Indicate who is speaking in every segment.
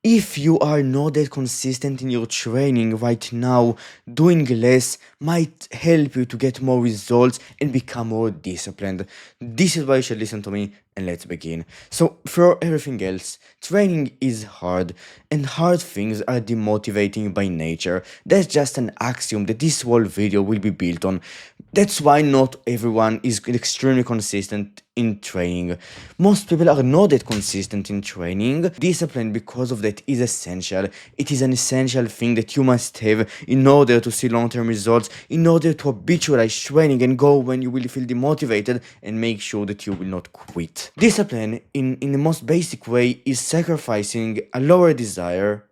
Speaker 1: If you are not that consistent in your training right now, doing less might help you to get more results and become more disciplined. This is why you should listen to me, and let's begin. So, for everything else, training is hard, and hard things are demotivating by nature. That's just an axiom that this whole video will be built on. That's why not everyone is extremely consistent in training. Most people are not that consistent in training. Discipline, because of that, is essential. It is an essential thing that you must have in order to see long-term results, in order to habitualize training and go when you will feel demotivated and make sure that you will not quit. Discipline, in the most basic way, is sacrificing a lower desire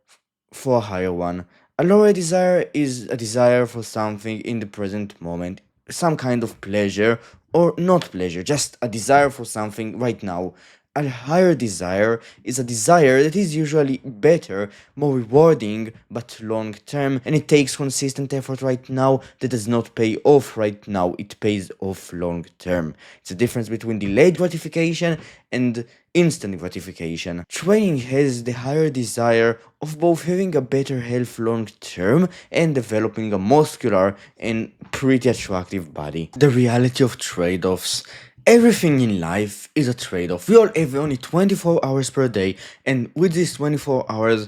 Speaker 1: for a higher one. A lower desire is a desire for something in the present moment, some kind of pleasure or not pleasure, just a desire for something right now. A higher desire is a desire that is usually better, more rewarding, but long term, and it takes consistent effort right now that does not pay off right now, it pays off long term. It's a difference between delayed gratification and instant gratification. Training has the higher desire of both having a better health long term and developing a muscular and pretty attractive body. The reality of trade-offs. Everything in life is a trade-off. We all have only 24 hours per day, and with these 24 hours,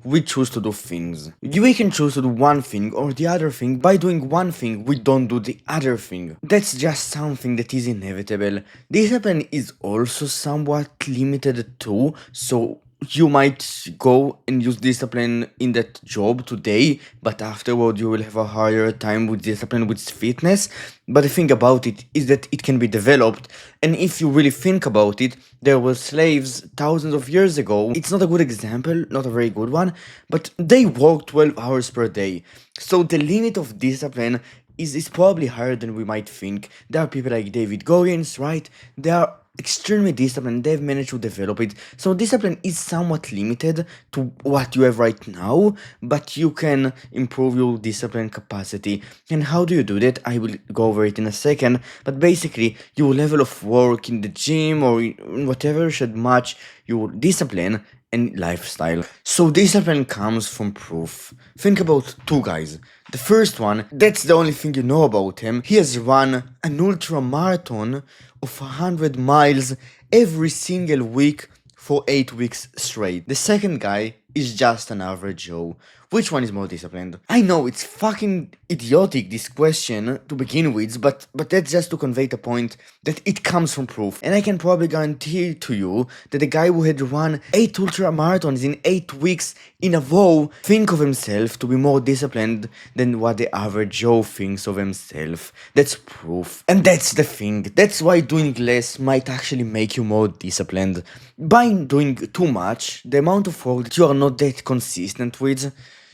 Speaker 1: we choose to do things. We can choose to do one thing or the other thing. By doing one thing, we don't do the other thing. That's just something that is inevitable. Discipline is also somewhat limited too, so you might go and use discipline in that job today, but afterward you will have a harder time with discipline with fitness. But the thing about it is that it can be developed, and if you really think about it, there were slaves thousands of years ago. It's not a good example, not a very good one, but they worked 12 hours per day. So the limit of discipline is probably higher than we might think. There are people like David Goggins, right? They are extremely disciplined, they've managed to develop it. So discipline is somewhat limited to what you have right now, but you can improve your discipline capacity. And how do you do that? I will go over it in a second, but basically your level of work in the gym or in whatever should match your discipline and lifestyle. So discipline comes from proof. Think about two guys. The first one, that's the only thing you know about him. He has run an ultra marathon of 100 miles every single week for 8 weeks straight. The second guy is just an average Joe. Which one is more disciplined? I know it's fucking idiotic, this question to begin with, but that's just to convey the point that it comes from proof. And I can probably guarantee to you that the guy who had run 8 ultra marathons in 8 weeks in a row think of himself to be more disciplined than what the average Joe thinks of himself. That's proof. And that's the thing. That's why doing less might actually make you more disciplined. By doing too much, the amount of work that you are not that consistent with,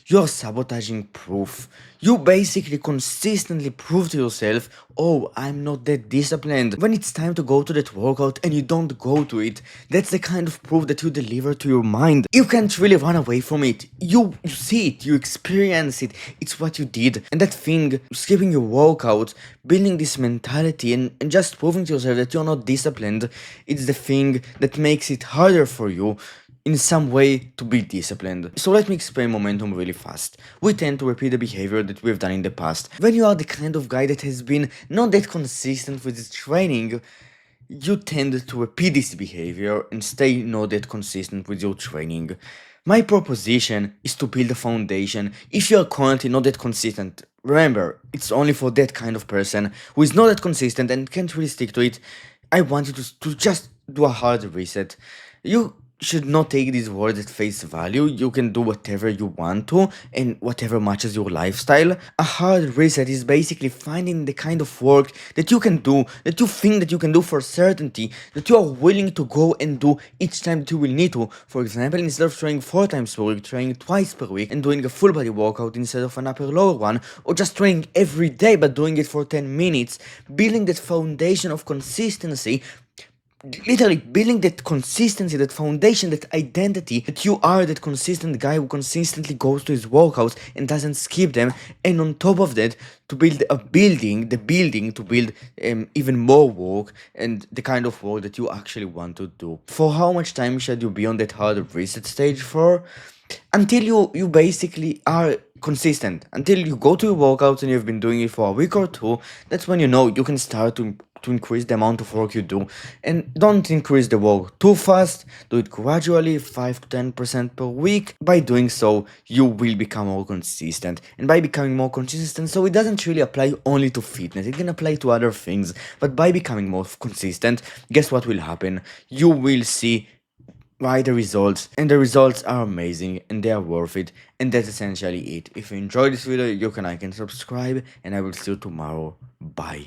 Speaker 1: you're sabotaging proof. You basically consistently prove to yourself, oh, I'm not that disciplined. When it's time to go to that workout and you don't go to it, that's the kind of proof that you deliver to your mind. You can't really run away from it. You see it, you experience it, it's what you did. And that thing, skipping your workout, building this mentality and just proving to yourself that you're not disciplined, it's the thing that makes it harder for you in some way to be disciplined. So let me explain momentum really fast. We tend to repeat the behavior that we've done in the past. When you are the kind of guy that has been not that consistent with his training, you tend to repeat this behavior and stay not that consistent with your training. My proposition is to build a foundation. If you are currently not that consistent, remember, it's only for that kind of person who is not that consistent and can't really stick to it. I want you to just do a hard reset. You should not take these words at face value. You can do whatever you want to and whatever matches your lifestyle. A hard reset is basically finding the kind of work that you can do, that you think that you can do for certainty, that you are willing to go and do each time that you will need to. For example, instead of training 4 times per week, training twice per week and doing a full body workout instead of an upper lower one, or just training every day but doing it for 10 minutes, building that foundation of consistency. literally building that consistency, that foundation, that identity, that you are that consistent guy who consistently goes to his workouts and doesn't skip them. And on top of that, to build the building to build even more work and the kind of work that you actually want to do. For how much time should you be on that hard reset stage for? Until you basically are consistent, until you go to your workouts and you've been doing it for a week or two. That's when you know you can start to increase the amount of work you do. And don't increase the work too fast, do it gradually, 5 to 10% per week. By doing so, you will become more consistent. And by becoming more consistent, so it doesn't really apply only to fitness, it can apply to other things. But by becoming more consistent, guess what will happen? You will see why the results, and the results are amazing and they are worth it. And that's essentially it. If you enjoyed this video, you can like and subscribe, and I will see you tomorrow. Bye.